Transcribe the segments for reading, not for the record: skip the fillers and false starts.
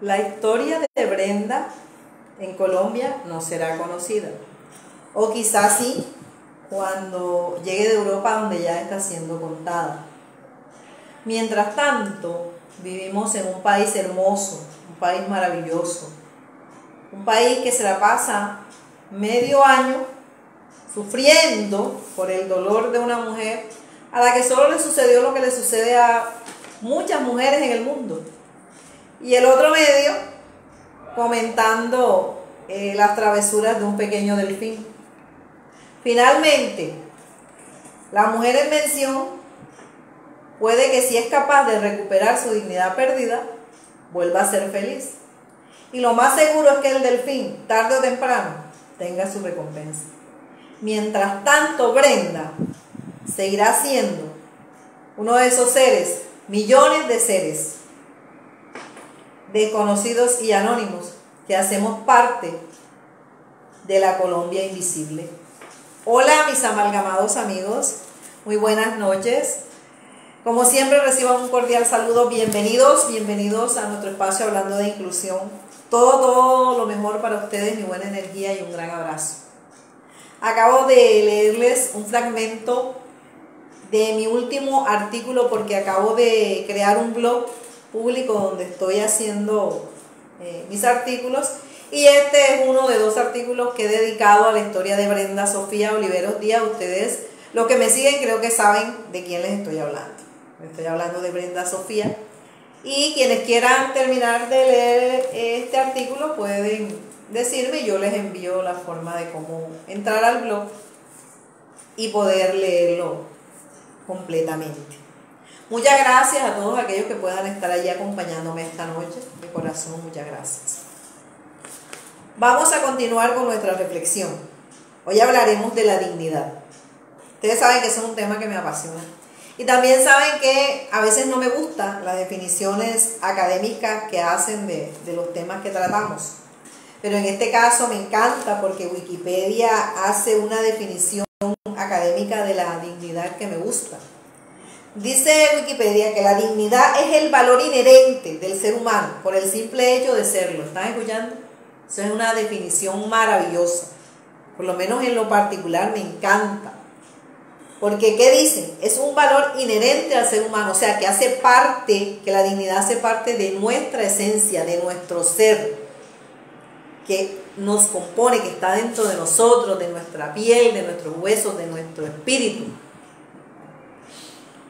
La historia de Brenda en Colombia no será conocida. O quizás sí, cuando llegue de Europa, donde ya está siendo contada. Mientras tanto, vivimos en un país hermoso, un país maravilloso, un país que se la pasa medio año sufriendo por el dolor de una mujer a la que solo le sucedió lo que le sucede a muchas mujeres en el mundo. Y el otro medio comentando las travesuras de un pequeño delfín. Finalmente, la mujer en mención puede que, si es capaz de recuperar su dignidad perdida, vuelva a ser feliz. Y lo más seguro es que el delfín, tarde o temprano, tenga su recompensa. Mientras tanto, Brenda seguirá siendo uno de esos seres, millones de seres, desconocidos y anónimos, que hacemos parte de la Colombia invisible. Hola, mis amalgamados amigos, muy buenas noches. Como siempre, reciban un cordial saludo. Bienvenidos a nuestro espacio Hablando de Inclusión. Todo lo mejor para ustedes, mi buena energía y un gran abrazo. Acabo de leerles un fragmento de mi último artículo, porque acabo de crear un blog público donde estoy haciendo mis artículos, y este es uno de 2 artículos que he dedicado a la historia de Brenda Sofía Oliveros Díaz. Ustedes, los que me siguen, creo que saben de quién les estoy hablando. Estoy hablando de Brenda Sofía, y quienes quieran terminar de leer este artículo pueden decirme y yo les envío la forma de cómo entrar al blog y poder leerlo completamente. Muchas gracias a todos aquellos que puedan estar allí acompañándome esta noche. De corazón, muchas gracias. Vamos a continuar con nuestra reflexión. Hoy hablaremos de la dignidad. Ustedes saben que ese es un tema que me apasiona. Y también saben que a veces no me gustan las definiciones académicas que hacen de los temas que tratamos. Pero en este caso me encanta, porque Wikipedia hace una definición académica de la dignidad que me gusta. Dice Wikipedia que la dignidad es el valor inherente del ser humano por el simple hecho de serlo. ¿Están escuchando? Eso es una definición maravillosa. Por lo menos en lo particular me encanta. Porque, ¿qué dicen? Es un valor inherente al ser humano, o sea, que hace parte, que la dignidad hace parte de nuestra esencia, de nuestro ser, que nos compone, que está dentro de nosotros, de nuestra piel, de nuestros huesos, de nuestro espíritu.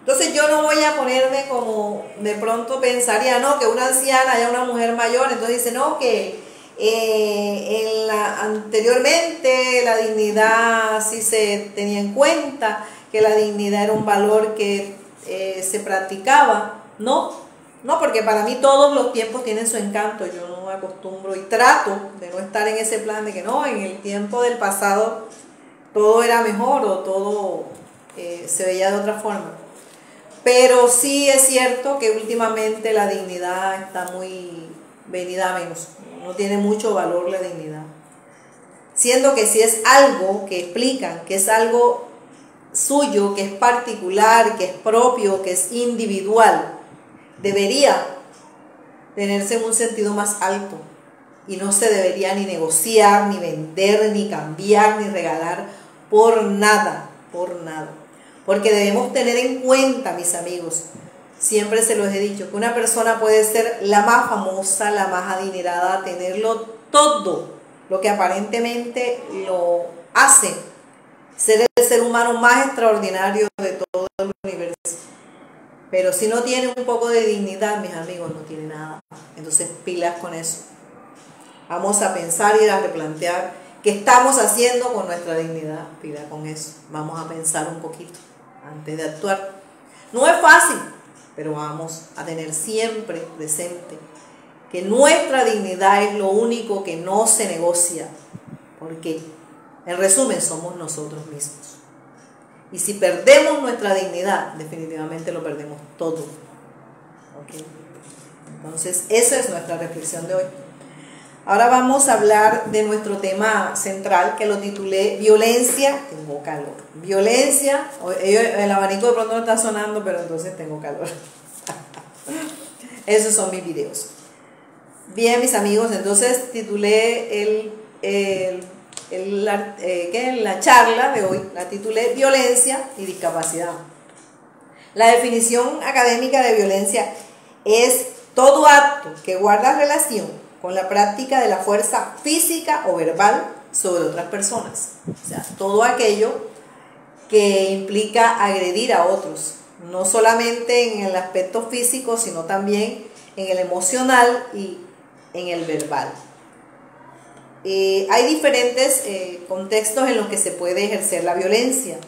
Entonces yo no voy a ponerme como de pronto pensaría, no, que una anciana haya una mujer mayor, entonces dice, no, que anteriormente la dignidad sí se tenía en cuenta, que la dignidad era un valor que se practicaba. No, porque para mí todos los tiempos tienen su encanto. Yo no me acostumbro y trato de no estar en ese plan de que no, en el tiempo del pasado todo era mejor o todo se veía de otra forma. Pero sí es cierto que últimamente la dignidad está muy venida a menos. No tiene mucho valor la dignidad. Siendo que si es algo que explican, que es algo suyo, que es particular, que es propio, que es individual, debería tenerse en un sentido más alto. Y no se debería ni negociar, ni vender, ni cambiar, ni regalar por nada, por nada. Porque debemos tener en cuenta, mis amigos, siempre se los he dicho, que una persona puede ser la más famosa, la más adinerada, tenerlo todo, lo que aparentemente lo hace ser el ser humano más extraordinario de todo el universo. Pero si no tiene un poco de dignidad, mis amigos, no tiene nada. Entonces, pilas con eso. Vamos a pensar y a replantear qué estamos haciendo con nuestra dignidad. Pila con eso. Vamos a pensar un poquito antes de actuar. No es fácil, pero vamos a tener siempre presente que nuestra dignidad es lo único que no se negocia, porque en resumen somos nosotros mismos. Y si perdemos nuestra dignidad, definitivamente lo perdemos todo. ¿Okay? Entonces esa es nuestra reflexión de hoy. Ahora vamos a hablar de nuestro tema central, que lo titulé Violencia. Tengo calor. Violencia. El abanico de pronto no está sonando, pero entonces tengo calor. Esos son mis videos. Bien, mis amigos, entonces titulé la charla de hoy, la titulé Violencia y discapacidad. La definición académica de violencia es todo acto que guarda relación con la práctica de la fuerza física o verbal sobre otras personas. O sea, todo aquello que implica agredir a otros, no solamente en el aspecto físico, sino también en el emocional y en el verbal. Hay diferentes contextos en los que se puede ejercer la violencia.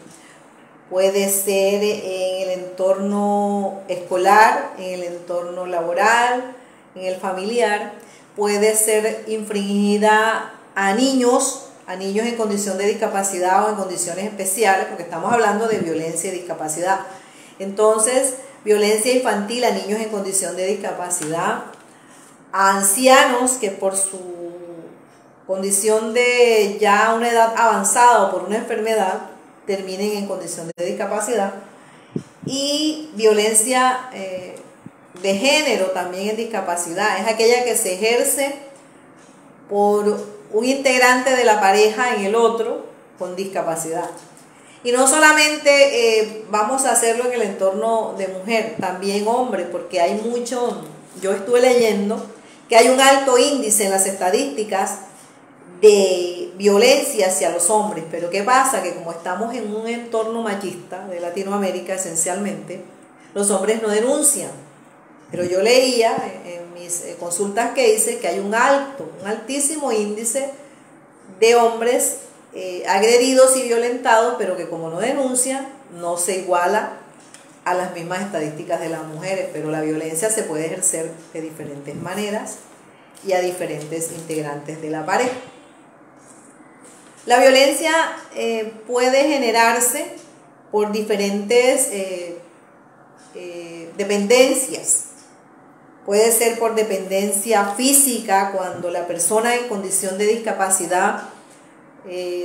Puede ser en el entorno escolar, en el entorno laboral, en el familiar. Puede ser infringida a niños en condición de discapacidad o en condiciones especiales, porque estamos hablando de violencia y discapacidad. Entonces, violencia infantil a niños en condición de discapacidad, a ancianos que por su condición de ya una edad avanzada o por una enfermedad terminen en condición de discapacidad, y violencia de género también en discapacidad, es aquella que se ejerce por un integrante de la pareja en el otro con discapacidad. Y no solamente vamos a hacerlo en el entorno de mujer, también hombre, porque hay mucho, yo estuve leyendo que hay un alto índice en las estadísticas de violencia hacia los hombres. Pero ¿qué pasa? Que como estamos en un entorno machista de Latinoamérica esencialmente, los hombres no denuncian. Pero yo leía en mis consultas que hice que hay un altísimo índice de hombres agredidos y violentados, pero que como no denuncian, no se iguala a las mismas estadísticas de las mujeres. Pero la violencia se puede ejercer de diferentes maneras y a diferentes integrantes de la pareja. La violencia puede generarse por diferentes dependencias. Puede ser por dependencia física, cuando la persona en condición de discapacidad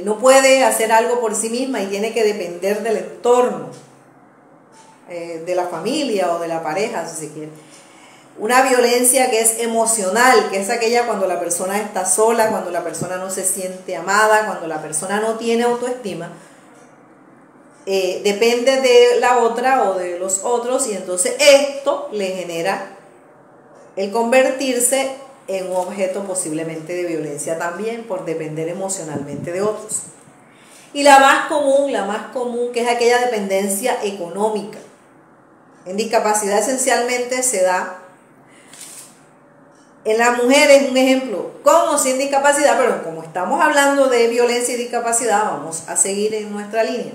no puede hacer algo por sí misma y tiene que depender del entorno, de la familia o de la pareja, si se quiere. Una violencia que es emocional, que es aquella cuando la persona está sola, cuando la persona no se siente amada, cuando la persona no tiene autoestima, depende de la otra o de los otros, y entonces esto le genera el convertirse en un objeto posiblemente de violencia también, por depender emocionalmente de otros. Y la más común, que es aquella dependencia económica. En discapacidad esencialmente se da en las mujeres, un ejemplo, con o sin discapacidad, pero como estamos hablando de violencia y discapacidad, vamos a seguir en nuestra línea.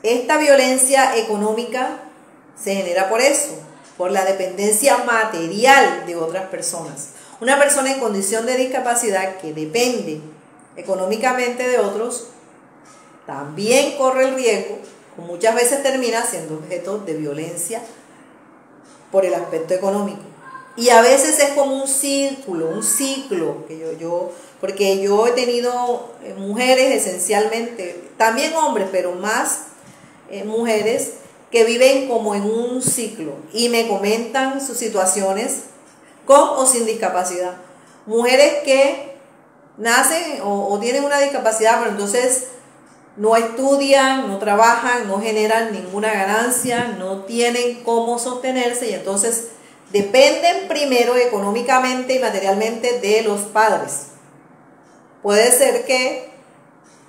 Esta violencia económica se genera por eso, por la dependencia material de otras personas. Una persona en condición de discapacidad que depende económicamente de otros, también corre el riesgo, o muchas veces termina siendo objeto de violencia por el aspecto económico. Y a veces es como un ciclo, que porque yo he tenido mujeres esencialmente, también hombres, pero más mujeres, que viven como en un ciclo y me comentan sus situaciones con o sin discapacidad. Mujeres que nacen o tienen una discapacidad, pero entonces no estudian, no trabajan, no generan ninguna ganancia, no tienen cómo sostenerse, y entonces dependen primero económicamente y materialmente de los padres. Puede ser que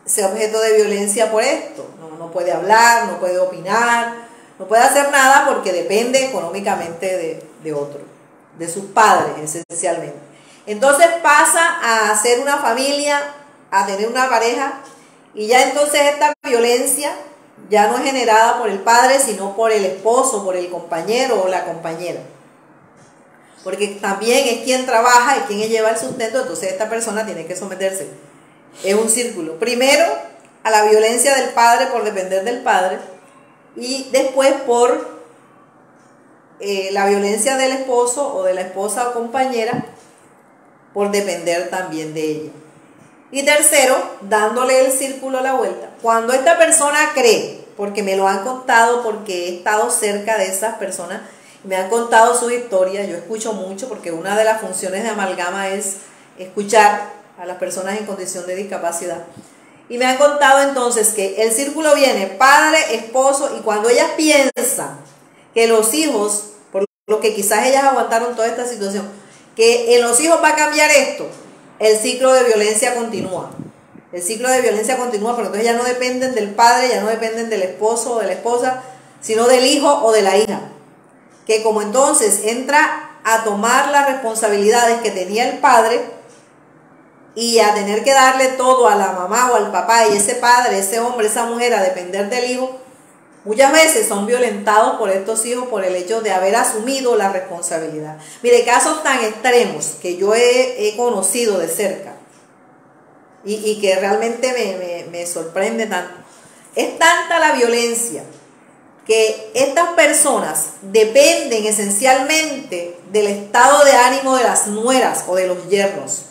sea objeto de violencia por esto. No puede hablar, no puede opinar, no puede hacer nada porque depende económicamente de otro, de sus padres esencialmente. Entonces pasa a ser una familia, a tener una pareja, y ya entonces esta violencia ya no es generada por el padre, sino por el esposo, por el compañero o la compañera. Porque también es quien trabaja, es quien lleva el sustento, entonces esta persona tiene que someterse. Es un círculo. Primero a la violencia del padre por depender del padre, y después por la violencia del esposo o de la esposa o compañera por depender también de ella. Y tercero, dándole el círculo a la vuelta. Cuando esta persona cree, porque me lo han contado, porque he estado cerca de esas personas Me han contado sus historias, yo escucho mucho porque una de las funciones de Amalgama es escuchar a las personas en condición de discapacidad. Y me han contado entonces que el círculo viene padre, esposo, y cuando ellas piensan que los hijos, por lo que quizás ellas aguantaron toda esta situación, que en los hijos va a cambiar esto, el ciclo de violencia continúa. El ciclo de violencia continúa, porque entonces ya no dependen del padre, ya no dependen del esposo o de la esposa, sino del hijo o de la hija. Que como entonces entra a tomar las responsabilidades que tenía el padre y a tener que darle todo a la mamá o al papá, y ese padre, ese hombre, esa mujer a depender del hijo, muchas veces son violentados por estos hijos por el hecho de haber asumido la responsabilidad. Mire, casos tan extremos que yo he conocido de cerca y que realmente me sorprende tanto. Es tanta la violencia que estas personas dependen esencialmente del estado de ánimo de las nueras o de los yernos.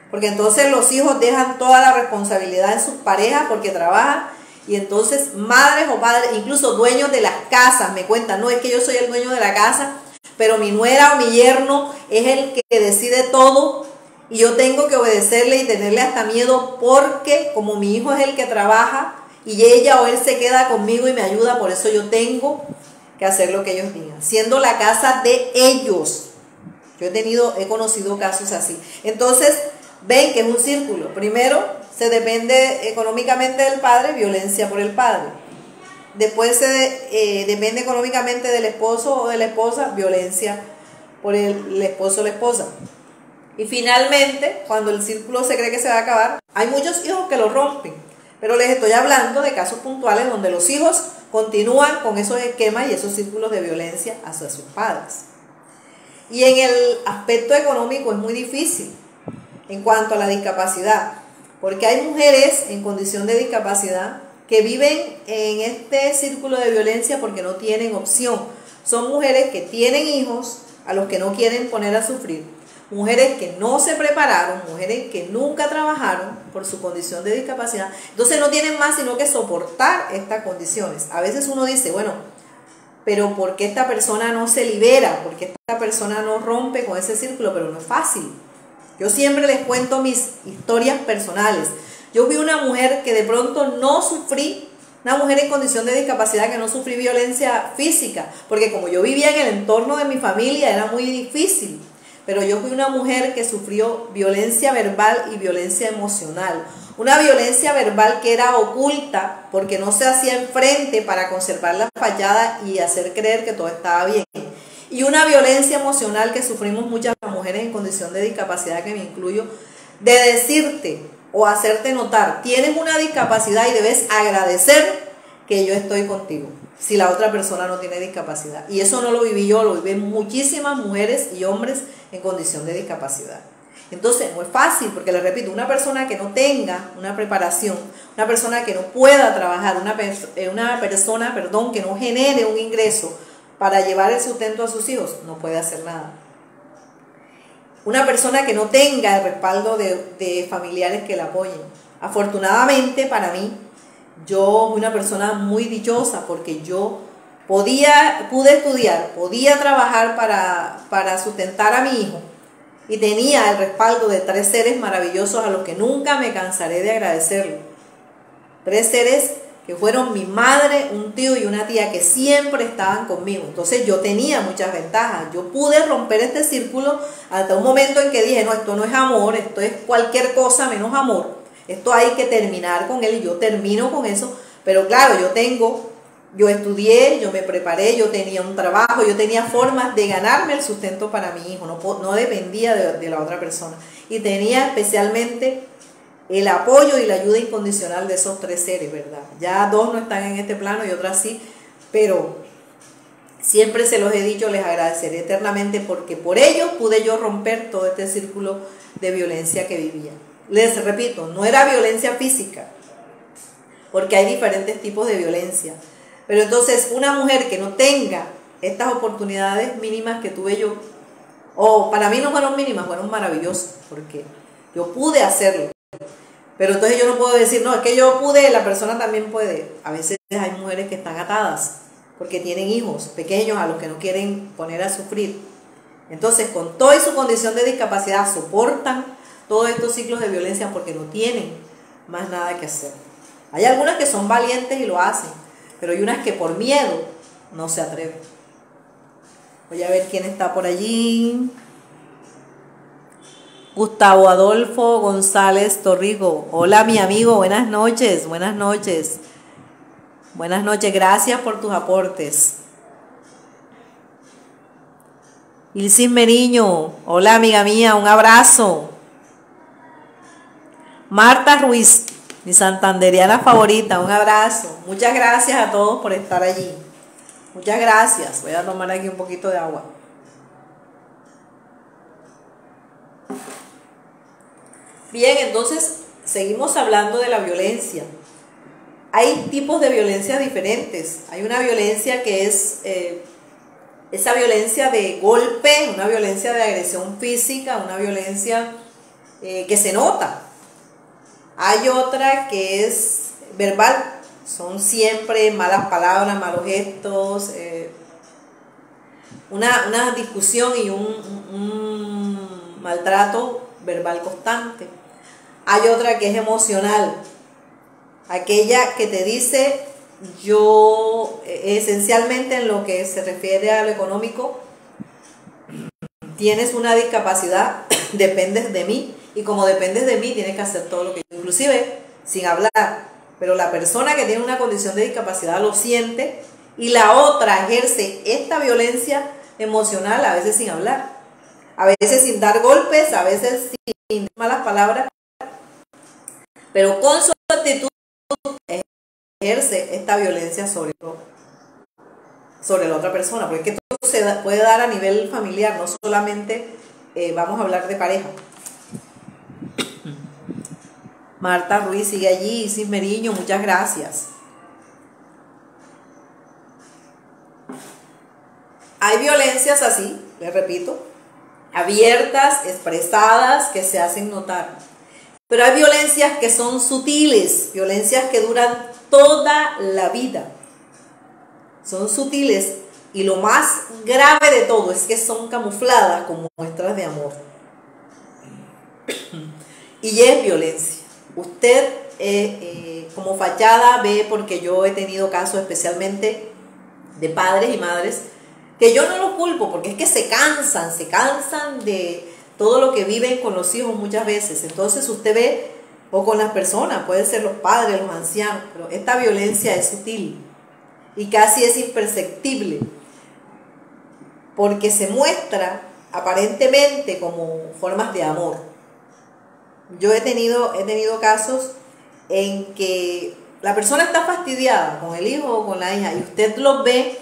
Porque entonces los hijos dejan toda la responsabilidad en sus parejas porque trabajan, y entonces madres o padres, incluso dueños de las casas, me cuentan, no, es que yo soy el dueño de la casa, pero mi nuera o mi yerno es el que decide todo y yo tengo que obedecerle y tenerle hasta miedo porque como mi hijo es el que trabaja y ella o él se queda conmigo y me ayuda, por eso yo tengo que hacer lo que ellos digan, siendo la casa de ellos. Yo he conocido casos así. Entonces, ven que es un círculo. Primero, se depende económicamente del padre, violencia por el padre. Después se depende económicamente del esposo o de la esposa, violencia por el esposo o la esposa. Y finalmente, cuando el círculo se cree que se va a acabar, hay muchos hijos que lo rompen. Pero les estoy hablando de casos puntuales donde los hijos continúan con esos esquemas y esos círculos de violencia hacia sus padres. Y en el aspecto económico es muy difícil en cuanto a la discapacidad, porque hay mujeres en condición de discapacidad que viven en este círculo de violencia porque no tienen opción. Son mujeres que tienen hijos a los que no quieren poner a sufrir, mujeres que no se prepararon, mujeres que nunca trabajaron por su condición de discapacidad, entonces no tienen más sino que soportar estas condiciones. A veces uno dice, bueno, pero ¿por qué esta persona no se libera? ¿Por qué esta persona no rompe con ese círculo? Pero no es fácil. Yo siempre les cuento mis historias personales. Yo vi una mujer que de pronto no sufrí, una mujer en condición de discapacidad que no sufrí violencia física, porque como yo vivía en el entorno de mi familia era muy difícil, pero yo fui una mujer que sufrió violencia verbal y violencia emocional. Una violencia verbal que era oculta porque no se hacía enfrente para conservar la fachada y hacer creer que todo estaba bien. Y una violencia emocional que sufrimos muchas mujeres en condición de discapacidad, que me incluyo, de decirte o hacerte notar, tienes una discapacidad y debes agradecer que yo estoy contigo, si la otra persona no tiene discapacidad. Y eso no lo viví yo, lo viven muchísimas mujeres y hombres en condición de discapacidad. Entonces no es fácil, porque les repito, una persona que no tenga una preparación, una persona que no pueda trabajar, una persona que no genere un ingreso para llevar el sustento a sus hijos, no puede hacer nada. Una persona que no tenga el respaldo de familiares que la apoyen. Afortunadamente para mí, yo fui una persona muy dichosa porque yo pude estudiar, podía trabajar para sustentar a mi hijo y tenía el respaldo de 3 seres maravillosos a los que nunca me cansaré de agradecerlo. 3 seres que fueron mi madre, un tío y una tía que siempre estaban conmigo. Entonces yo tenía muchas ventajas. Yo pude romper este círculo hasta un momento en que dije, no, esto no es amor, esto es cualquier cosa menos amor. Esto hay que terminar con él y yo termino con eso. Pero claro, yo estudié, yo me preparé, yo tenía un trabajo, yo tenía formas de ganarme el sustento para mi hijo. No dependía de la otra persona. Y tenía especialmente el apoyo y la ayuda incondicional de esos 3 seres, ¿verdad? Ya 2 no están en este plano y otras sí, pero siempre se los he dicho, les agradeceré eternamente porque por ellos pude yo romper todo este círculo de violencia que vivía. Les repito, no era violencia física, porque hay diferentes tipos de violencia. Pero entonces una mujer que no tenga estas oportunidades mínimas que tuve yo, o para mí no fueron mínimas, fueron maravillosas, porque yo pude hacerlo. Pero entonces yo no puedo decir, no, es que yo pude, la persona también puede. A veces hay mujeres que están atadas porque tienen hijos pequeños a los que no quieren poner a sufrir. Entonces, con toda su condición de discapacidad, soportan todos estos ciclos de violencia porque no tienen más nada que hacer. Hay algunas que son valientes y lo hacen, pero hay unas que por miedo no se atreven. Voy a ver quién está por allí. Gustavo Adolfo González Torrigo. Hola, mi amigo, buenas noches, buenas noches. Buenas noches, gracias por tus aportes. Ilsis Meriño, hola amiga mía, un abrazo. Marta Ruiz, mi santanderiana favorita, un abrazo. Muchas gracias a todos por estar allí. Muchas gracias. Voy a tomar aquí un poquito de agua. Bien, entonces seguimos hablando de la violencia. Hay tipos de violencia diferentes. Hay una violencia que es esa violencia de golpe, una violencia de agresión física, una violencia que se nota. Hay otra que es verbal, son siempre malas palabras, malos gestos, una discusión y un maltrato verbal constante. Hay otra que es emocional, aquella que te dice: yo, esencialmente en lo que se refiere a lo económico, tienes una discapacidad, dependes de mí, y como dependes de mí tienes que hacer todo lo que yo, inclusive sin hablar, pero la persona que tiene una condición de discapacidad lo siente, y la otra ejerce esta violencia emocional, a veces sin hablar, a veces sin dar golpes, a veces sin malas palabras, pero con su actitud ejerce esta violencia sobre la otra persona, porque esto se puede dar a nivel familiar, no solamente vamos a hablar de pareja. Marta Ruiz sigue allí, Isis Meriño, muchas gracias. Hay violencias así, les repito, abiertas, expresadas, que se hacen notar. Pero hay violencias que son sutiles, violencias que duran toda la vida. Son sutiles, y lo más grave de todo es que son camufladas como muestras de amor. Y es violencia. Usted como fachada ve, porque yo he tenido casos especialmente de padres y madres, que yo no los culpo, porque es que se cansan de todo lo que viven con los hijos muchas veces. Entonces usted ve, o con las personas, pueden ser los padres, los ancianos, pero esta violencia es sutil y casi es imperceptible, porque se muestra aparentemente como formas de amor. Yo he tenido casos en que la persona está fastidiada con el hijo o con la hija, y usted lo ve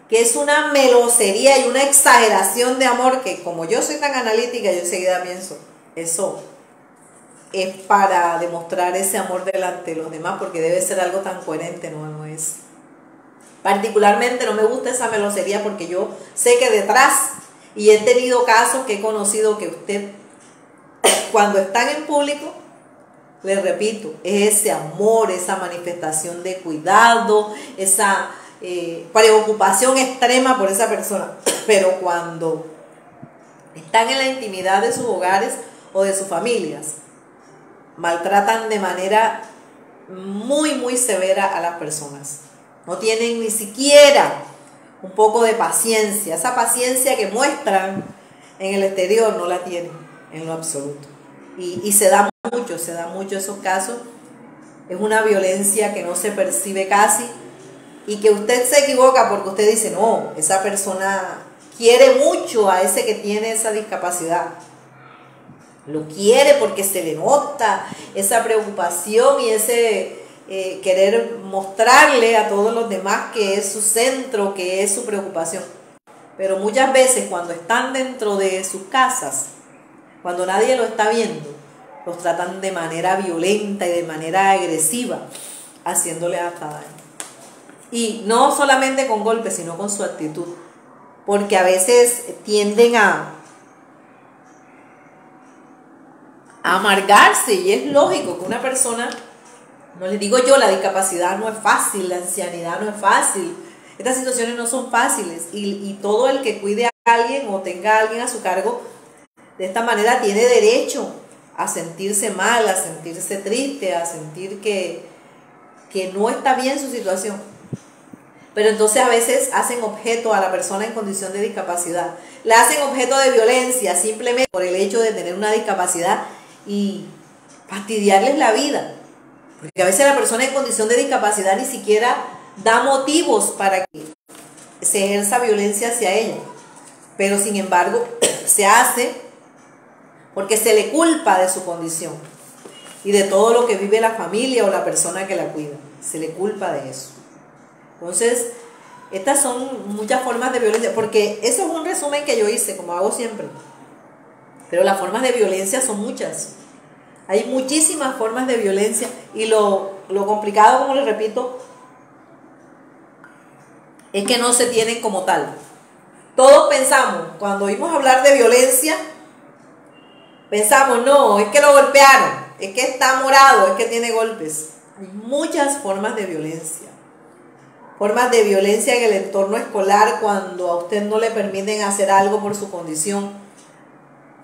que es una melosería y una exageración de amor, que como yo soy tan analítica, yo enseguida pienso, eso es para demostrar ese amor delante de los demás, porque debe ser algo tan coherente. No es. Particularmente no me gusta esa melosería, porque yo sé que detrás, y he tenido casos que he conocido, que usted, cuando están en público, les repito, es ese amor, esa manifestación de cuidado, esa preocupación extrema por esa persona. Pero cuando están en la intimidad de sus hogares o de sus familias, maltratan de manera muy severa a las personas. No tienen ni siquiera un poco de paciencia. Esa paciencia que muestran en el exterior no la tienen en lo absoluto. Y se da mucho esos casos. Es una violencia que no se percibe casi, y que usted se equivoca porque usted dice: no, esa persona quiere mucho a ese que tiene esa discapacidad. Lo quiere porque se le nota esa preocupación y ese querer mostrarle a todos los demás que es su centro, que es su preocupación. Pero muchas veces, cuando están dentro de sus casas, cuando nadie lo está viendo, los tratan de manera violenta y de manera agresiva, haciéndole hasta daño. Y no solamente con golpes, sino con su actitud, porque a veces tienden a amargarse, y es lógico que una persona, no les digo yo, la discapacidad no es fácil, la ancianidad no es fácil, Estas situaciones no son fáciles y todo el que cuide a alguien o tenga a alguien a su cargo de esta manera tiene derecho a sentirse mal, a sentirse triste, a sentir que no está bien su situación. Pero entonces a veces hacen objeto a la persona en condición de discapacidad. La hacen objeto de violencia simplemente por el hecho de tener una discapacidad y fastidiarles la vida. Porque a veces la persona en condición de discapacidad ni siquiera da motivos para que se ejerza violencia hacia ella. Pero sin embargo se hace porque se le culpa de su condición y de todo lo que vive la familia o la persona que la cuida. Se le culpa de eso. Entonces, estas son muchas formas de violencia, porque eso es un resumen que yo hice, como hago siempre. Pero las formas de violencia son muchas. Hay muchísimas formas de violencia y lo complicado, como les repito, es que no se tienen como tal. Todos pensamos, cuando oímos hablar de violencia, pensamos, no, es que lo golpearon, es que está morado, es que tiene golpes. Hay muchas formas de violencia. Formas de violencia en el entorno escolar cuando a usted no le permiten hacer algo por su condición.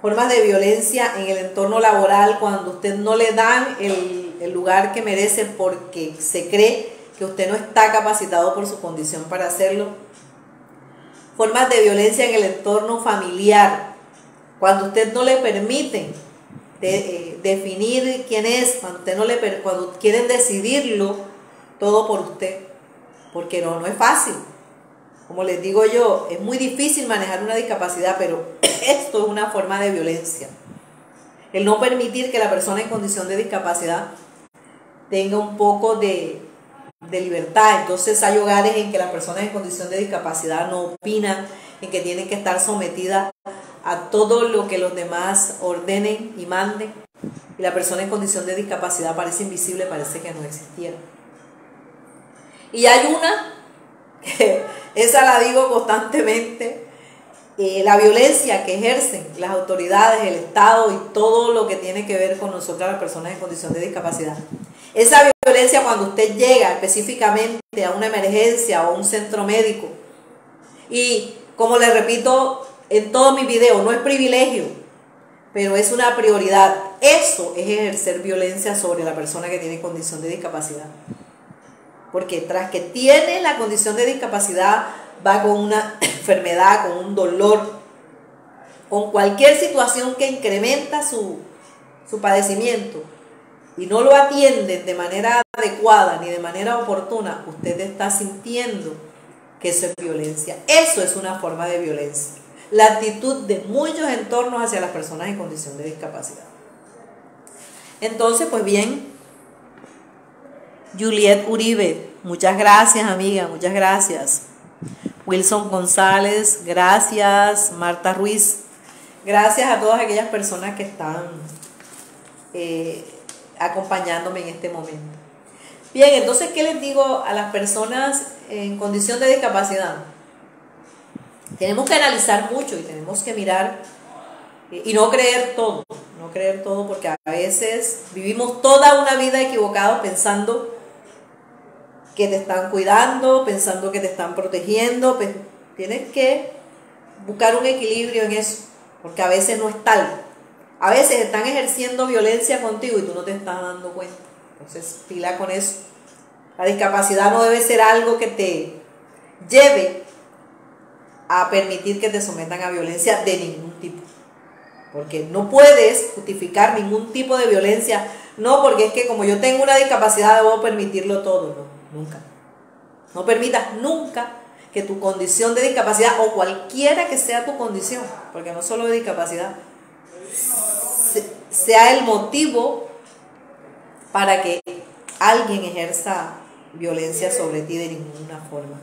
Formas de violencia en el entorno laboral cuando usted no le dan el lugar que merece porque se cree que usted no está capacitado por su condición para hacerlo. Formas de violencia en el entorno familiar cuando usted no le permiten definir quién es, cuando quieren decidirlo todo por usted, porque no es fácil. Como les digo yo, es muy difícil manejar una discapacidad, pero esto es una forma de violencia. El no permitir que la persona en condición de discapacidad tenga un poco de libertad. Entonces hay hogares en que las personas en condición de discapacidad no opinan, en que tienen que estar sometidas a todo lo que los demás ordenen y manden, y la persona en condición de discapacidad parece invisible, parece que no existiera. Y hay una, que esa la digo constantemente, la violencia que ejercen las autoridades, el Estado y todo lo que tiene que ver con nosotras las personas en condición de discapacidad. Esa violencia cuando usted llega específicamente a una emergencia o a un centro médico, y como les repito en todos mis videos, no es privilegio, pero es una prioridad. Eso es ejercer violencia sobre la persona que tiene condición de discapacidad. Porque tras que tiene la condición de discapacidad, va con una enfermedad, con un dolor, con cualquier situación que incrementa su padecimiento, y no lo atienden de manera adecuada ni de manera oportuna, usted está sintiendo que eso es violencia. Eso es una forma de violencia. La actitud de muchos entornos hacia las personas en condición de discapacidad. Entonces, pues bien, Juliet Uribe, muchas gracias, amiga, muchas gracias. Wilson González, gracias. Marta Ruiz, gracias a todas aquellas personas que están acompañándome en este momento. Bien, entonces, ¿qué les digo a las personas en condición de discapacidad? Tenemos que analizar mucho y tenemos que mirar y no creer todo, porque a veces vivimos toda una vida equivocados pensando que te están cuidando, pensando que te están protegiendo. Tienes que buscar un equilibrio en eso, porque a veces no es tal. A veces están ejerciendo violencia contigo y tú no te estás dando cuenta. Entonces, pila con eso. La discapacidad no debe ser algo que te lleve a permitir que te sometan a violencia de ningún tipo. Porque no puedes justificar ningún tipo de violencia. No, porque es que como yo tengo una discapacidad debo permitirlo todo. No, nunca. No permitas nunca que tu condición de discapacidad o cualquiera que sea tu condición, porque no solo de discapacidad, sea el motivo para que alguien ejerza violencia sobre ti de ninguna forma.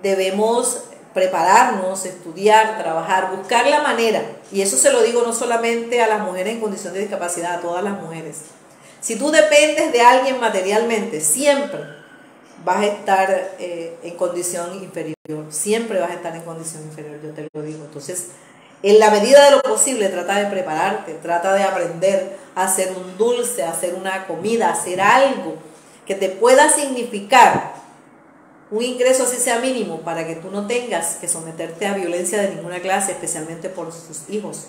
Debemos prepararnos, estudiar, trabajar, buscar la manera, y eso se lo digo no solamente a las mujeres en condición de discapacidad, a todas las mujeres. Si tú dependes de alguien materialmente, siempre vas a estar en condición inferior, siempre vas a estar en condición inferior, yo te lo digo. Entonces, en la medida de lo posible, trata de prepararte, trata de aprender a hacer un dulce, a hacer una comida, a hacer algo que te pueda significar un ingreso así sea mínimo para que tú no tengas que someterte a violencia de ninguna clase, especialmente por sus hijos.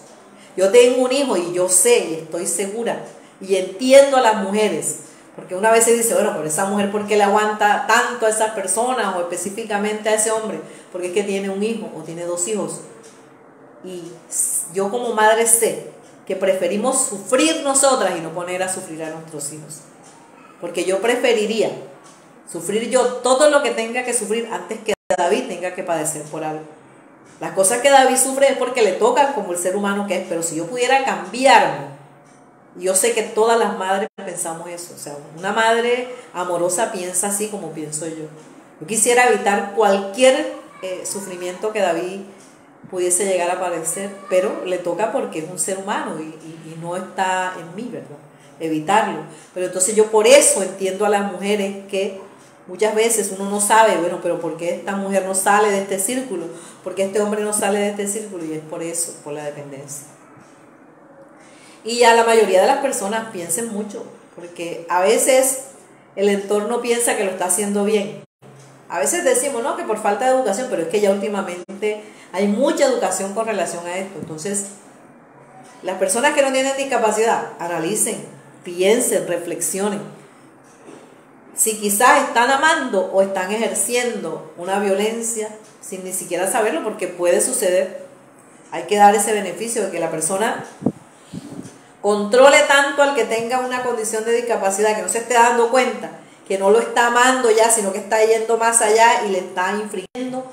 Yo tengo un hijo y yo sé y estoy segura y entiendo a las mujeres, porque una vez se dice, bueno, pero esa mujer, ¿por qué le aguanta tanto a esas personas o específicamente a ese hombre? Porque es que tiene un hijo o tiene 2 hijos. Y yo como madre sé que preferimos sufrir nosotras y no poner a sufrir a nuestros hijos. Porque yo preferiría sufrir yo todo lo que tenga que sufrir antes que David tenga que padecer por algo. Las cosas que David sufre es porque le tocan como el ser humano que es, pero si yo pudiera cambiarme, yo sé que todas las madres pensamos eso, o sea, una madre amorosa piensa así como pienso yo. Yo quisiera evitar cualquier sufrimiento que David pudiese llegar a padecer, pero le toca porque es un ser humano y no está en mí, ¿verdad? Evitarlo. Pero entonces yo por eso entiendo a las mujeres que muchas veces uno no sabe, bueno, pero ¿por qué esta mujer no sale de este círculo? ¿Por qué este hombre no sale de este círculo? Y es por eso, por la dependencia. Y a la mayoría de las personas piensen mucho, porque a veces el entorno piensa que lo está haciendo bien. A veces decimos, no, que por falta de educación, pero es que ya últimamente hay mucha educación con relación a esto. Entonces, las personas que no tienen discapacidad, analicen, piensen, reflexionen. Si quizás están amando o están ejerciendo una violencia sin ni siquiera saberlo, porque puede suceder, hay que dar ese beneficio de que la persona controle tanto al que tenga una condición de discapacidad, que no se esté dando cuenta, que no lo está amando ya, sino que está yendo más allá y le está infringiendo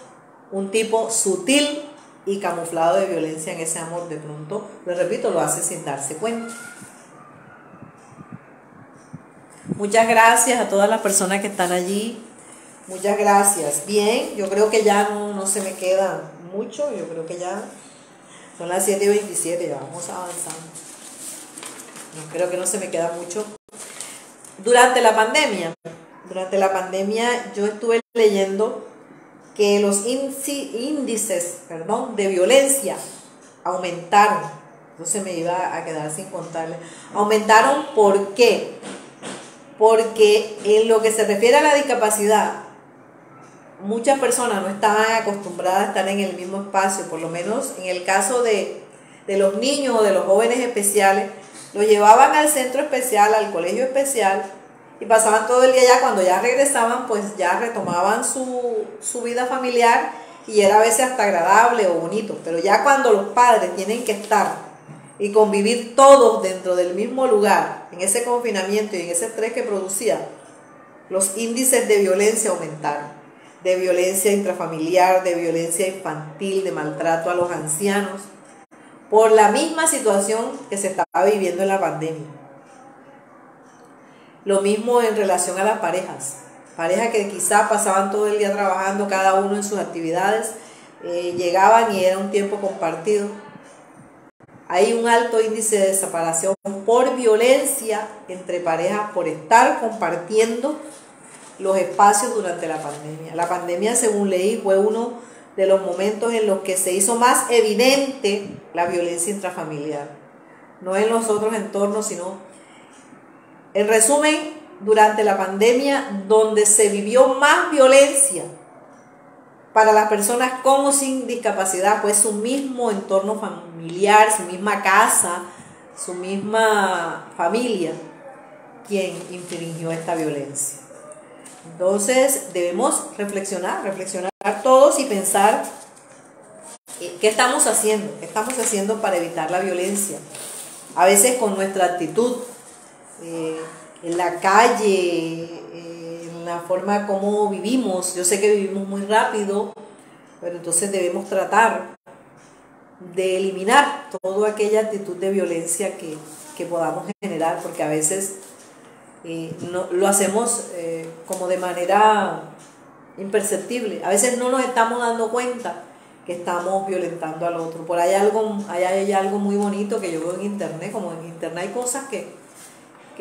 un tipo sutil y camuflado de violencia en ese amor. De pronto, lo repito, lo hace sin darse cuenta. Muchas gracias a todas las personas que están allí. Muchas gracias. Bien, yo creo que ya no se me queda mucho. Yo creo que ya son las 7:27, ya vamos avanzando. No, creo que no se me queda mucho. Durante la pandemia yo estuve leyendo que los índices de violencia aumentaron. Entonces me iba a quedar sin contarles. Aumentaron, ¿por qué? Porque en lo que se refiere a la discapacidad, muchas personas no estaban acostumbradas a estar en el mismo espacio, por lo menos en el caso de los niños o de los jóvenes especiales, los llevaban al centro especial, al colegio especial, y pasaban todo el día allá. Cuando ya regresaban, pues ya retomaban su vida familiar y era a veces hasta agradable o bonito, pero ya cuando los padres tienen que estar y convivir todos dentro del mismo lugar, en ese confinamiento y en ese estrés que producía, los índices de violencia aumentaron, de violencia intrafamiliar, de violencia infantil, de maltrato a los ancianos, por la misma situación que se estaba viviendo en la pandemia. Lo mismo en relación a las parejas que quizás pasaban todo el día trabajando, cada uno en sus actividades, llegaban y era un tiempo compartido. Hay un alto índice de separación por violencia entre parejas, por estar compartiendo los espacios durante la pandemia. La pandemia, según leí, fue uno de los momentos en los que se hizo más evidente la violencia intrafamiliar. No en los otros entornos, sino, en resumen, durante la pandemia, donde se vivió más violencia para las personas con o sin discapacidad, fue su mismo entorno familiar, su misma casa, su misma familia, quien infringió esta violencia. Entonces debemos reflexionar todos y pensar qué estamos haciendo para evitar la violencia. A veces con nuestra actitud en la calle, en la forma como vivimos. Yo sé que vivimos muy rápido, pero entonces debemos tratar de eliminar toda aquella actitud de violencia que podamos generar, porque a veces no, lo hacemos como de manera imperceptible. A veces no nos estamos dando cuenta que estamos violentando al otro. Por ahí hay algo muy bonito que yo veo en internet, como en internet hay cosas que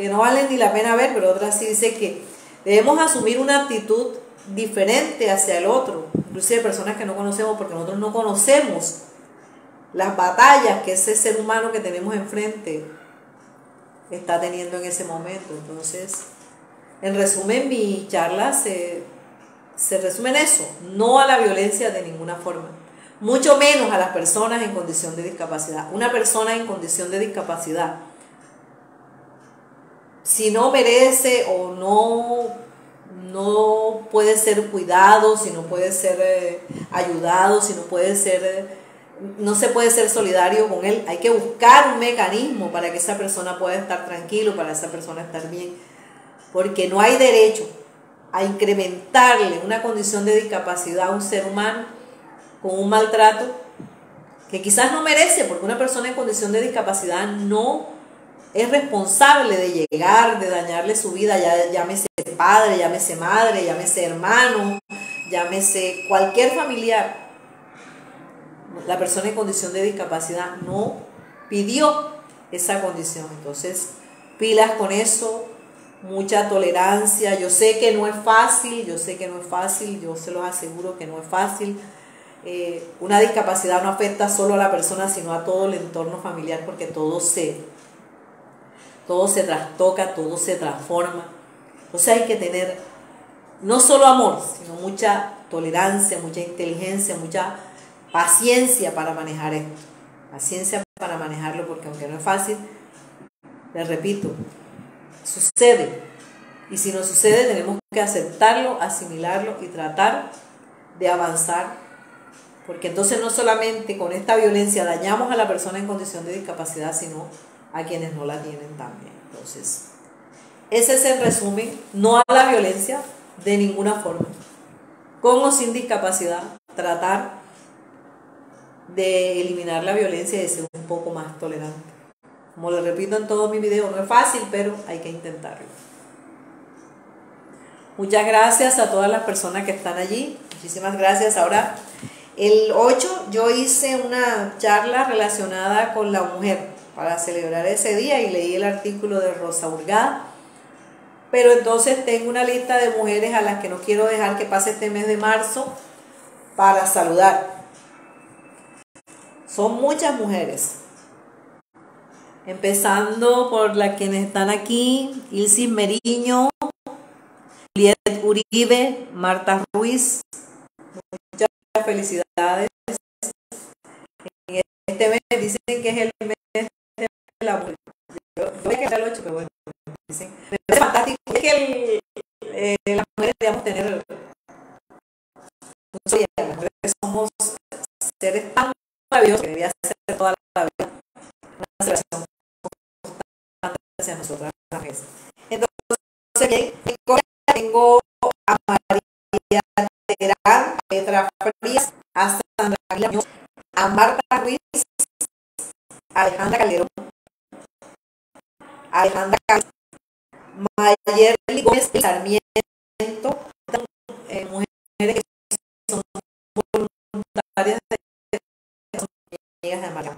no valen ni la pena ver, pero otras sí. Dice que debemos asumir una actitud diferente hacia el otro, inclusive personas que no conocemos, porque nosotros no conocemos las batallas que ese ser humano que tenemos enfrente está teniendo en ese momento. Entonces, en resumen, mi charla se se resume en eso, no a la violencia de ninguna forma, mucho menos a las personas en condición de discapacidad. Una persona en condición de discapacidad, si no merece o no puede ser cuidado, si no puede ser ayudado, si no puede ser, no se puede ser solidario con él, hay que buscar un mecanismo para que esa persona pueda estar tranquilo, para esa persona estar bien, porque no hay derecho a incrementarle una condición de discapacidad a un ser humano con un maltrato que quizás no merece, porque una persona en condición de discapacidad no es responsable de llegar, de dañarle su vida, ya llámese padre, llámese madre, llámese hermano, llámese cualquier familiar. La persona en condición de discapacidad no pidió esa condición. Entonces, pilas con eso, mucha tolerancia. Yo sé que no es fácil, yo se los aseguro que no es fácil. Una discapacidad no afecta solo a la persona, sino a todo el entorno familiar, porque todo se trastoca, todo se transforma. Entonces hay que tener no solo amor, sino mucha tolerancia, mucha inteligencia, mucha paciencia para manejar esto. Paciencia para manejarlo, porque aunque no es fácil, les repito, sucede. Y si no sucede, tenemos que aceptarlo, asimilarlo y tratar de avanzar, porque entonces no solamente con esta violencia dañamos a la persona en condición de discapacidad, sino a quienes no la tienen también. Entonces, ese es el resumen, no a la violencia de ninguna forma. Con o sin discapacidad, tratar de eliminar la violencia y de ser un poco más tolerante. Como lo repito en todos mis videos, no es fácil, pero hay que intentarlo. Muchas gracias a todas las personas que están allí. Muchísimas gracias. Ahora, el 8 yo hice una charla relacionada con la mujer para celebrar ese día y leí el artículo de Rosa Hurgada. Pero entonces tengo una lista de mujeres a las que no quiero dejar que pase este mes de marzo para saludar. Son muchas mujeres. Empezando por las quienes están aquí: Ilsis Meriño, Juliet Uribe, Marta Ruiz. Muchas felicidades. En este mes dicen que es el mes de la mujer. Yo voy a quedar el 8, pero bueno, dicen. Me parece fantástico. Es que las mujeres debemos tener mucho bien. Las mujeres somos seres tan maravillosos que debía ser toda la vida una celebración constante hacia nosotras las mujeres. Entonces, tengo a María Terán, a Petra Frías, a Sandra Aguilar, a Marta Ruiz, a Alejandra Calderón, a Alejandra Calderón, Mayerly Gómez Sarmiento, mujeres que son voluntarias de son amigas de María.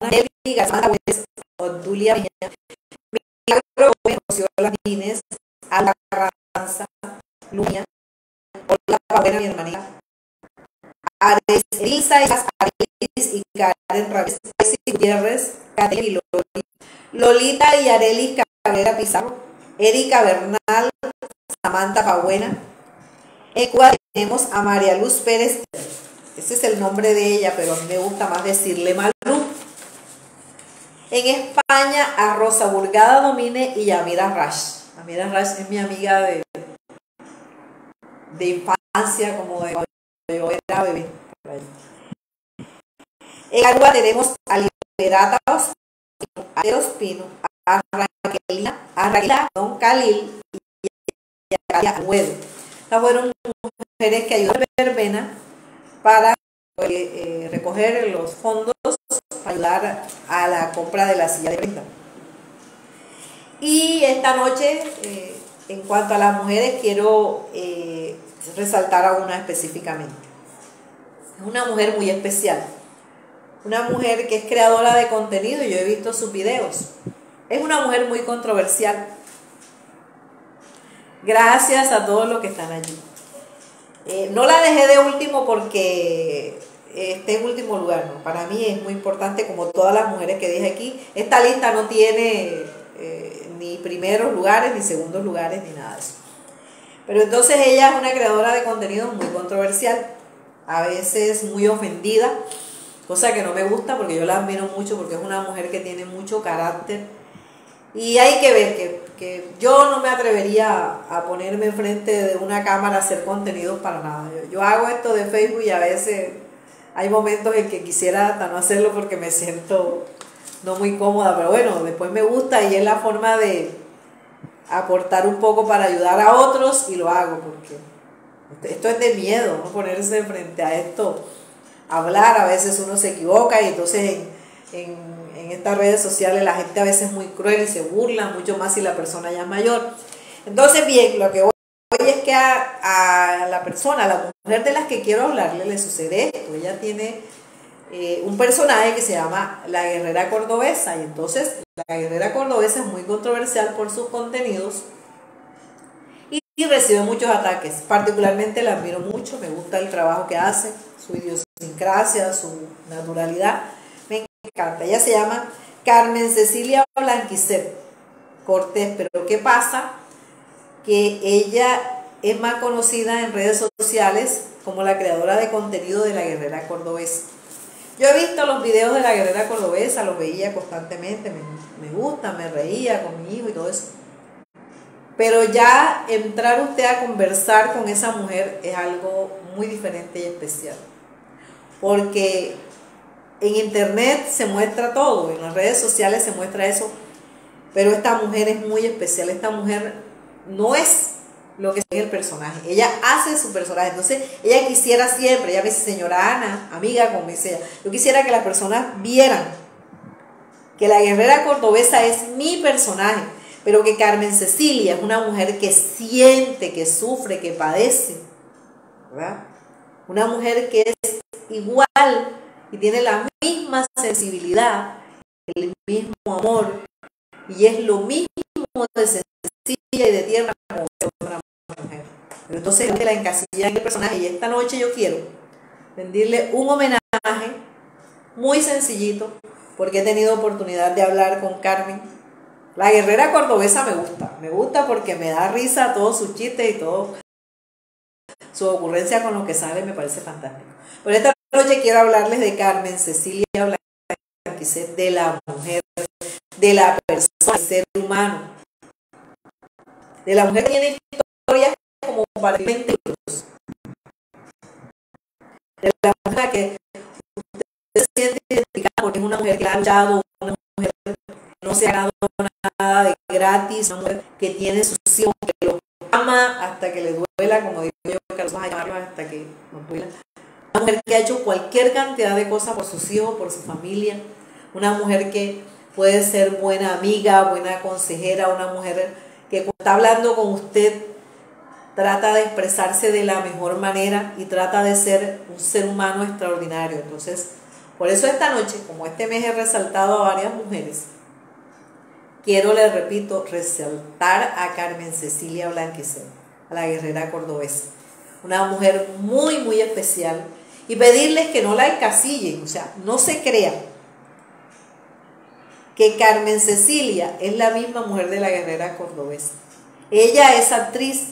Nelly Garzón, Odulia Viña, Milagro Gómez, Rocío Landines, Ala Carranza, Luña, Olga Pavera, mi hermanita, Elisa Arelis y Karen Ramírez, Gutiérrez, Catherine y Lolita y Arelis Cabrera Pizarro, Erika Bernal, Samantha Pabuena. En Cuba tenemos a María Luz Pérez, ese es el nombre de ella, pero a mí me gusta más decirle Malú. En España a Rosa Hurgada Domine y Yamira Rash. Yamira Rash es mi amiga de infancia, como de cuando yo era bebé. En Aruba tenemos a Liberata Ospino, a Raquelina, Don Khalil y a Huedo. Estas fueron mujeres que ayudaron a verbena para recoger los fondos para ayudar a la compra de la silla de ruedas. Y esta noche, en cuanto a las mujeres, quiero resaltar a una específicamente. Es una mujer muy especial, una mujer que es creadora de contenido, yo he visto sus videos. Es una mujer muy controversial. Gracias a todos los que están allí. No la dejé de último porque esté en último lugar, ¿no? Para mí es muy importante, como todas las mujeres que dije aquí. Esta lista no tiene ni primeros lugares, ni segundos lugares, ni nada de eso. Pero entonces ella es una creadora de contenido muy controversial, a veces muy ofendida, cosa que no me gusta porque yo la admiro mucho porque es una mujer que tiene mucho carácter. Y hay que ver que yo no me atrevería a ponerme enfrente de una cámara a hacer contenidos para nada. Yo hago esto de Facebook y a veces hay momentos en que quisiera hasta no hacerlo porque me siento no muy cómoda, pero bueno, después me gusta y es la forma de aportar un poco para ayudar a otros y lo hago porque esto es de miedo, ¿no? Ponerse frente a esto, hablar, a veces uno se equivoca y entonces en estas redes sociales la gente a veces es muy cruel y se burla, mucho más si la persona ya es mayor. Entonces, bien, lo que voy es que a la persona, a la mujer de las que quiero hablarle, le sucede esto. Ella tiene un personaje que se llama La Guerrera Cordobesa, y entonces La Guerrera Cordobesa es muy controversial por sus contenidos y recibe muchos ataques. Particularmente la admiro mucho, me gusta el trabajo que hace, su idiosincrasia, su naturalidad, me encanta. Ella se llama Carmen Cecilia Blanquicet Cortés, pero ¿qué pasa? Que ella es más conocida en redes sociales como la creadora de contenido de La Guerrera Cordobesa. Yo he visto los videos de La Guerrera Cordobesa, los veía constantemente, me gusta, me reía con mi hijo y todo eso. Pero ya entrar usted a conversar con esa mujer es algo muy diferente y especial. Porque en internet se muestra todo, en las redes sociales se muestra eso, pero esta mujer es muy especial. Esta mujer no es lo que es el personaje, ella hace su personaje. Entonces ella quisiera siempre, ella me dice, señora Ana, amiga, como me dice ella, yo quisiera que las personas vieran que La Guerrera Cordobesa es mi personaje, pero que Carmen Cecilia es una mujer que siente, que sufre, que padece, ¿verdad? Una mujer que es igual y tiene la misma sensibilidad, el mismo amor, y es lo mismo de sencilla y de tierna como una mujer. Pero entonces la encasilla en el personaje, y esta noche yo quiero rendirle un homenaje muy sencillito, porque he tenido oportunidad de hablar con Carmen. La Guerrera Cordobesa me gusta porque me da risa todos sus chistes y todo su ocurrencia con lo que sale, me parece fantástico. Pero esta noche quiero hablarles de Carmen Cecilia Blanquicet, de la mujer, de la persona, del ser humano, de la mujer que tiene historias como para 20 libros, de la mujer que usted se siente identificada porque es una mujer que ha luchado, una mujer que no se ha ganado nada de gratis, una mujer que tiene sus hijos, que los ama hasta que le duela, como digo yo, que los va a llamarlos hasta que nos duela. Una mujer que ha hecho cualquier cantidad de cosas por sus hijos, por su familia, una mujer que puede ser buena amiga, buena consejera, una mujer que cuando está hablando con usted trata de expresarse de la mejor manera y trata de ser un ser humano extraordinario. Entonces, por eso esta noche, como este mes he resaltado a varias mujeres, quiero, les repito, resaltar a Carmen Cecilia Blanquicet, a la Guerrera Cordobesa, una mujer muy, muy especial, y pedirles que no la encasillen, o sea, no se crean que Carmen Cecilia es la misma mujer de la Guerrera Cordobesa. Ella es actriz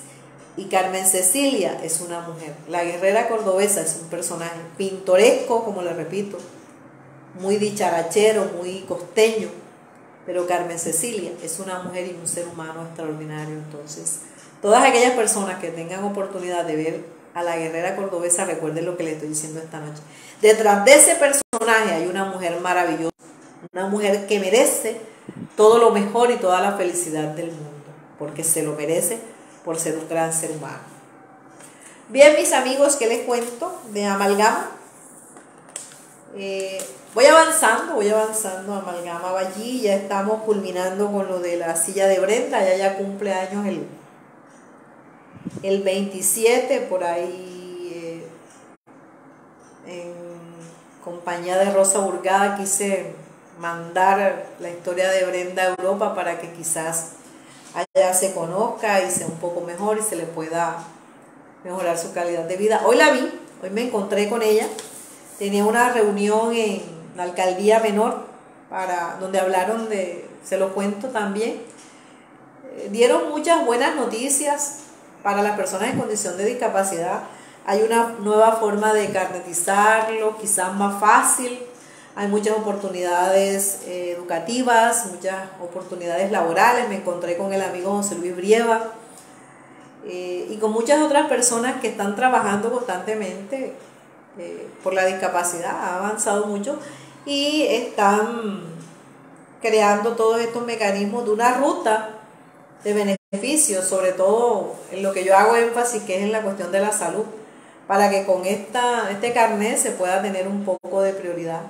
y Carmen Cecilia es una mujer. La Guerrera Cordobesa es un personaje pintoresco, como le repito, muy dicharachero, muy costeño, pero Carmen Cecilia es una mujer y un ser humano extraordinario. Entonces, todas aquellas personas que tengan oportunidad de ver a la Guerrera Cordobesa, recuerden lo que les estoy diciendo esta noche. Detrás de ese personaje hay una mujer maravillosa, una mujer que merece todo lo mejor y toda la felicidad del mundo, porque se lo merece por ser un gran ser humano. Bien, mis amigos, ¿qué les cuento de Amalgama? Voy avanzando, Amalgama va allí, ya estamos culminando con lo de la silla de Brenda, ya cumple años el 27, por ahí, en compañía de Rosa Burgada, quise mandar la historia de Brenda a Europa para que quizás allá se conozca y sea un poco mejor y se le pueda mejorar su calidad de vida. Hoy la vi, hoy me encontré con ella, tenía una reunión en la alcaldía menor donde hablaron de, se lo cuento también, dieron muchas buenas noticias para las personas en condición de discapacidad hay una nueva forma de carnetizarlo, quizás más fácil. Hay muchas oportunidades educativas, muchas oportunidades laborales. Me encontré con el amigo José Luis Brieva y con muchas otras personas que están trabajando constantemente por la discapacidad. Ha avanzado mucho y están creando todos estos mecanismos de una ruta de beneficios, sobre todo en lo que yo hago énfasis, que es en la cuestión de la salud, para que con este carnet se pueda tener un poco de prioridad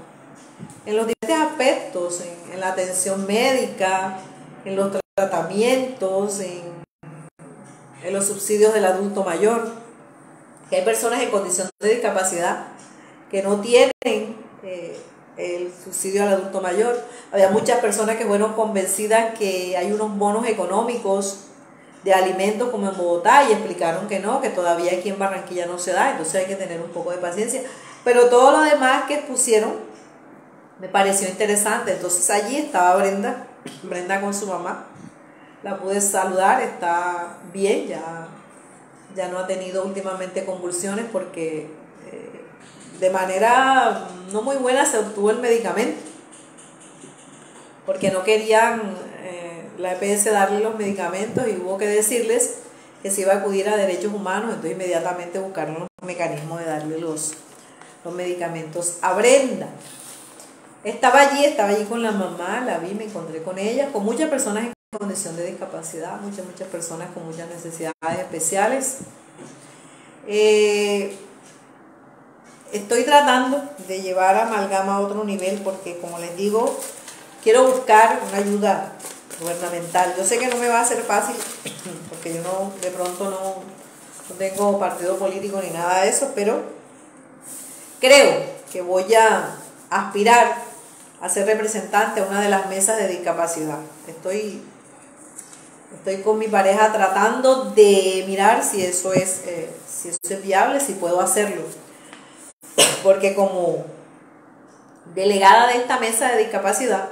en los diferentes aspectos, en la atención médica, en los tratamientos, en los subsidios del adulto mayor, que hay personas en condición de discapacidad que no tienen el subsidio al adulto mayor. Había muchas personas que fueron convencidas que hay unos bonos económicos de alimentos como en Bogotá y explicaron que no, que todavía aquí en Barranquilla no se da, entonces hay que tener un poco de paciencia. Pero todo lo demás que pusieron me pareció interesante. Entonces allí estaba Brenda con su mamá, la pude saludar, está bien, ya no ha tenido últimamente convulsiones porque de manera no muy buena se obtuvo el medicamento, porque no querían la EPS darle los medicamentos y hubo que decirles que se iba a acudir a derechos humanos, entonces inmediatamente buscaron los mecanismos de darle los medicamentos a Brenda. Estaba allí con la mamá, la vi, me encontré con ella, con muchas personas en condición de discapacidad, muchas personas con muchas necesidades especiales. Estoy tratando de llevar a Amalgama a otro nivel porque, como les digo, quiero buscar una ayuda gubernamental. Yo sé que no me va a ser fácil porque yo de pronto no tengo partido político ni nada de eso, pero creo que voy a aspirar a ser representante a una de las mesas de discapacidad. Estoy con mi pareja tratando de mirar si eso es viable, si puedo hacerlo. Porque como delegada de esta mesa de discapacidad,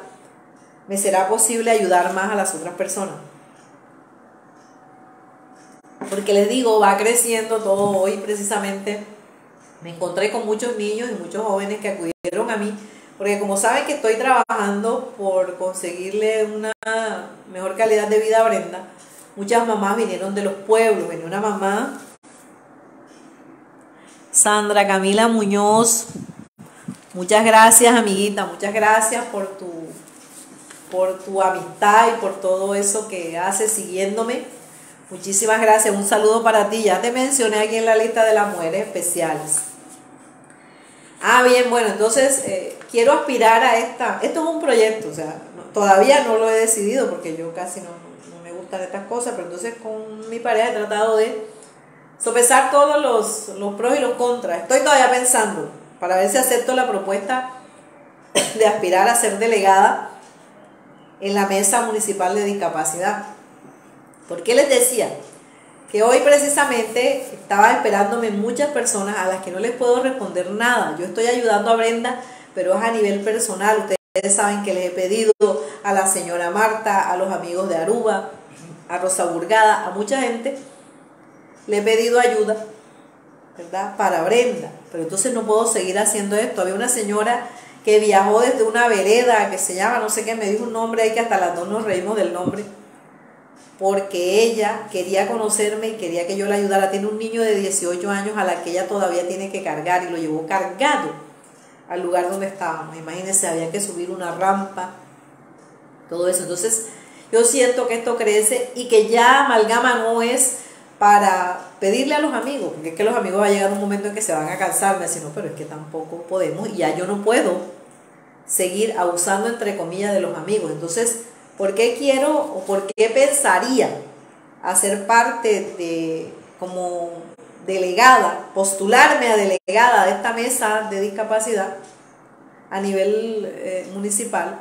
me será posible ayudar más a las otras personas. Porque les digo, va creciendo todo. Hoy precisamente me encontré con muchos niños y muchos jóvenes que acudieron a mí, porque como saben que estoy trabajando por conseguirle una mejor calidad de vida a Brenda, muchas mamás vinieron de los pueblos. Venía una mamá, Sandra Camila Muñoz, muchas gracias amiguita, muchas gracias por tu amistad y por todo eso que haces siguiéndome. Muchísimas gracias, un saludo para ti. Ya te mencioné aquí en la lista de las mujeres especiales. Bien, bueno, entonces quiero aspirar a esto es un proyecto, o sea, todavía no lo he decidido porque yo casi no me gustan estas cosas, pero entonces con mi pareja he tratado de sopesar todos los pros y los contras. Estoy todavía pensando para ver si acepto la propuesta de aspirar a ser delegada en la mesa municipal de discapacidad. ¿Por qué les decía? Que hoy precisamente estaba esperándome muchas personas a las que no les puedo responder nada. Yo estoy ayudando a Brenda, pero es a nivel personal. Ustedes saben que les he pedido a la señora Marta, a los amigos de Aruba, a Rosa Burgada, a mucha gente, le he pedido ayuda, ¿verdad?, para Brenda. Pero entonces no puedo seguir haciendo esto. Había una señora que viajó desde una vereda que se llama, no sé qué, me dijo un nombre ahí que hasta las dos nos reímos del nombre, porque ella quería conocerme y quería que yo la ayudara. Tiene un niño de 18 años a la que ella todavía tiene que cargar y lo llevó cargado al lugar donde estábamos. Imagínense, había que subir una rampa, todo eso. Entonces yo siento que esto crece y que ya Amalgama no es para pedirle a los amigos, porque es que los amigos va a llegar un momento en que se van a cansar, me dicen, no, pero es que tampoco podemos y ya yo no puedo seguir abusando entre comillas de los amigos. Entonces, ¿por qué quiero o por qué pensaría hacer parte de, como delegada, postularme a delegada de esta mesa de discapacidad a nivel municipal?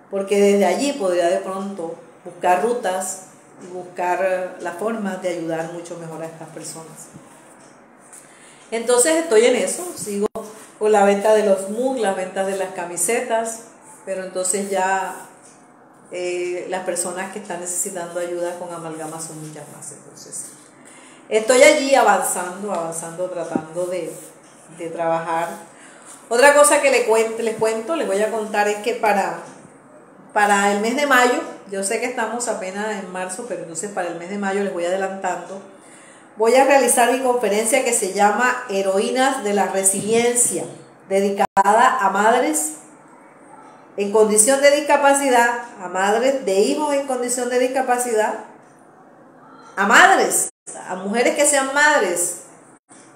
Porque desde allí podría de pronto buscar rutas y buscar la forma de ayudar mucho mejor a estas personas. Entonces estoy en eso, sigo con la venta de los mugs, las ventas de las camisetas, pero entonces ya las personas que están necesitando ayuda con Amalgama son muchas más. Entonces estoy allí avanzando, tratando de trabajar. Otra cosa que les voy a contar es que para el mes de mayo, yo sé que estamos apenas en marzo, pero entonces para el mes de mayo les voy adelantando, voy a realizar mi conferencia que se llama Heroínas de la Resiliencia, dedicada a madres en condición de discapacidad, a madres de hijos en condición de discapacidad, a madres, a mujeres que sean madres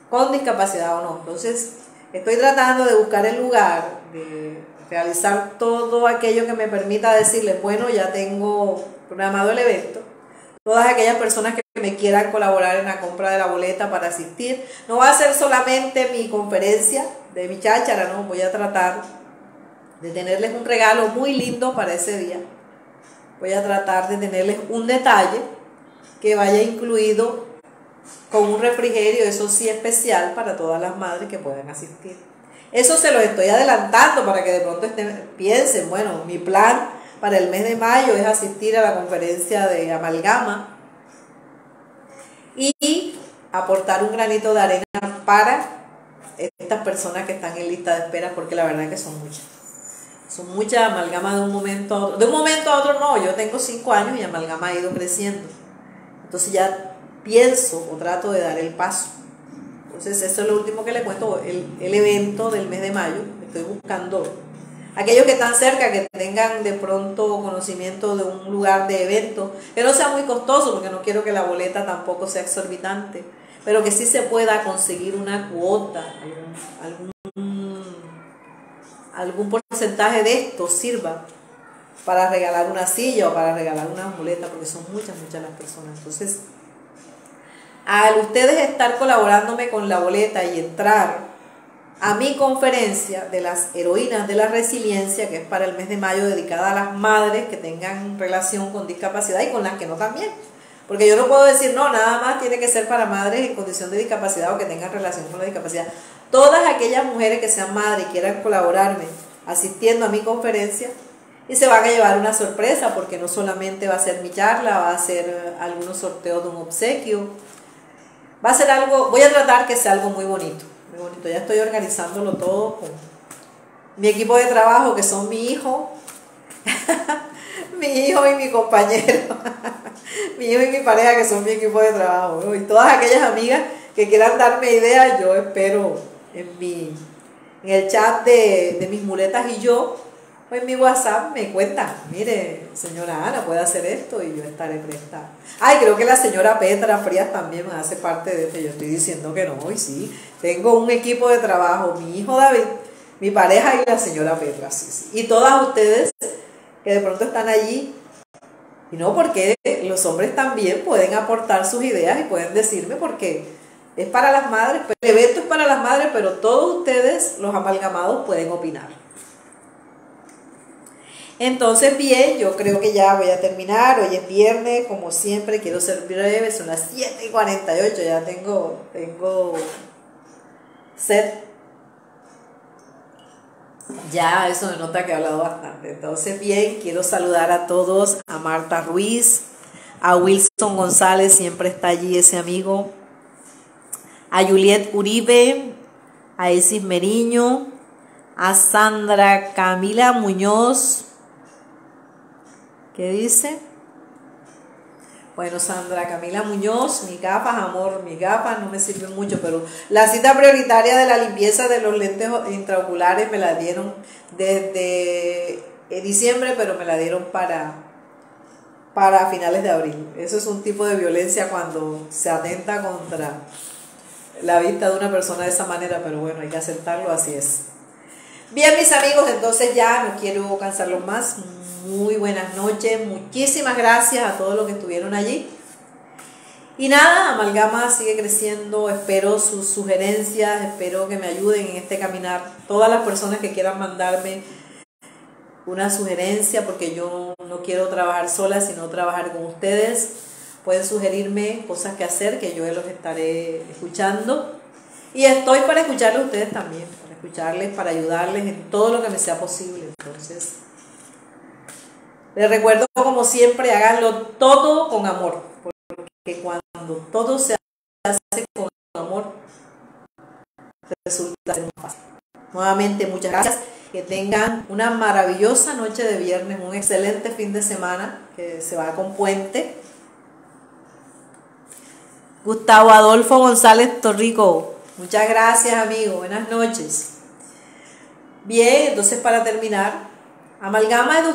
con discapacidad o no. Entonces, estoy tratando de buscar el lugar, de realizar todo aquello que me permita decirles, bueno, ya tengo programado el evento. Todas aquellas personas que me quieran colaborar en la compra de la boleta para asistir. No va a ser solamente mi conferencia de mi cháchara, no, voy a tratar de tenerles un regalo muy lindo para ese día. Voy a tratar de tenerles un detalle que vaya incluido con un refrigerio, eso sí, especial para todas las madres que puedan asistir. Eso se los estoy adelantando para que de pronto piensen, bueno, mi plan para el mes de mayo es asistir a la conferencia de Amalgama y aportar un granito de arena para estas personas que están en lista de espera, porque la verdad es que son muchas. Son muchas. Amalgama de un momento a otro. De un momento a otro no, yo tengo 5 años y Amalgama ha ido creciendo. Entonces ya pienso o trato de dar el paso. Entonces eso es lo último que le cuento, el evento del mes de mayo. Estoy buscando aquellos que están cerca, que tengan de pronto conocimiento de un lugar de evento, que no sea muy costoso, porque no quiero que la boleta tampoco sea exorbitante, pero que sí se pueda conseguir una cuota, algún porcentaje de esto sirva para regalar una silla o para regalar una muleta, porque son muchas las personas. Entonces, al ustedes estar colaborándome con la boleta y entrar a mi conferencia de las heroínas de la resiliencia, que es para el mes de mayo, dedicada a las madres que tengan relación con discapacidad y con las que no también, porque yo no puedo decir, no, nada más tiene que ser para madres en condición de discapacidad o que tengan relación con la discapacidad. Todas aquellas mujeres que sean madres y quieran colaborarme asistiendo a mi conferencia, y se van a llevar una sorpresa, porque no solamente va a ser mi charla, va a ser algunos sorteos de un obsequio, va a ser algo, voy a tratar que sea algo muy bonito, muy bonito. Ya estoy organizándolo todo con mi equipo de trabajo, que son mi hijo, mi hijo y mi compañero, mi hijo y mi pareja, que son mi equipo de trabajo, ¿no? Y todas aquellas amigas que quieran darme ideas, yo espero en el chat de mis muletas y yo, o en mi WhatsApp me cuentan, mire, señora Ana, puede hacer esto y yo estaré presta. Ay, creo que la señora Petra Frías también me hace parte de esto. Yo estoy diciendo que no, y sí, tengo un equipo de trabajo, mi hijo David, mi pareja y la señora Petra, sí. Y todas ustedes que de pronto están allí, y no, porque los hombres también pueden aportar sus ideas y pueden decirme, porque es para las madres, el evento es para las madres, pero todos ustedes, los amalgamados, pueden opinar. Entonces, bien, yo creo que ya voy a terminar. Hoy es viernes, como siempre, quiero ser breve, son las 7:48, ya tengo set. Ya, eso me nota que he hablado bastante. Entonces, bien, quiero saludar a todos, a Marta Ruiz, a Wilson González, siempre está allí ese amigo, a Juliet Uribe, a Isis Meriño, a Sandra Camila Muñoz. ¿Qué dice? Bueno, Sandra Camila Muñoz, mis gafas, amor, mis gafas no me sirven mucho, pero la cita prioritaria de la limpieza de los lentes intraoculares me la dieron desde diciembre, pero me la dieron para finales de abril. Eso es un tipo de violencia cuando se atenta contra la vista de una persona de esa manera, pero bueno, hay que aceptarlo, así es. Bien, mis amigos, entonces ya no quiero cansarlos más. Muy buenas noches, muchísimas gracias a todos los que estuvieron allí. Y nada, Amalgama sigue creciendo, espero sus sugerencias, espero que me ayuden en este caminar. Todas las personas que quieran mandarme una sugerencia, porque yo no quiero trabajar sola, sino trabajar con ustedes, pueden sugerirme cosas que hacer, que yo los estaré escuchando. Y estoy para escucharles a ustedes también, para escucharles, para ayudarles en todo lo que me sea posible. Entonces, les recuerdo, como siempre, háganlo todo con amor, porque cuando todo se hace con amor, resulta ser más fácil. Nuevamente, muchas gracias. Que tengan una maravillosa noche de viernes, un excelente fin de semana que se va con puente. Gustavo Adolfo González Torrico, muchas gracias, amigo. Buenas noches. Bien, entonces para terminar, Amalgama es de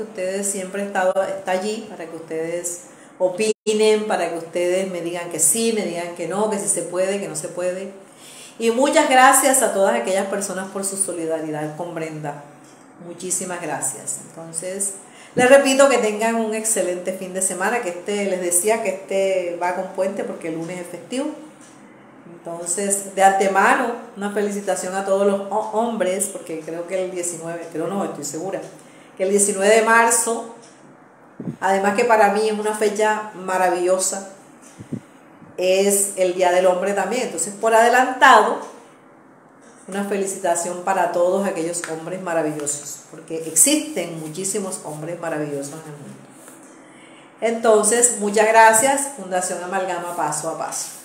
ustedes, siempre está allí para que ustedes opinen, para que ustedes me digan que sí, me digan que no, que sí se puede, que no se puede. Y muchas gracias a todas aquellas personas por su solidaridad con Brenda. Muchísimas gracias. Entonces, les repito que tengan un excelente fin de semana, que les decía que va con puente porque el lunes es festivo. Entonces, de antemano, una felicitación a todos los hombres, porque creo que el 19, estoy segura, que el 19 de marzo, además que para mí es una fecha maravillosa, es el Día del Hombre también. Entonces, por adelantado, una felicitación para todos aquellos hombres maravillosos, porque existen muchísimos hombres maravillosos en el mundo. Entonces, muchas gracias, Fundación Amalgama Paso a Paso.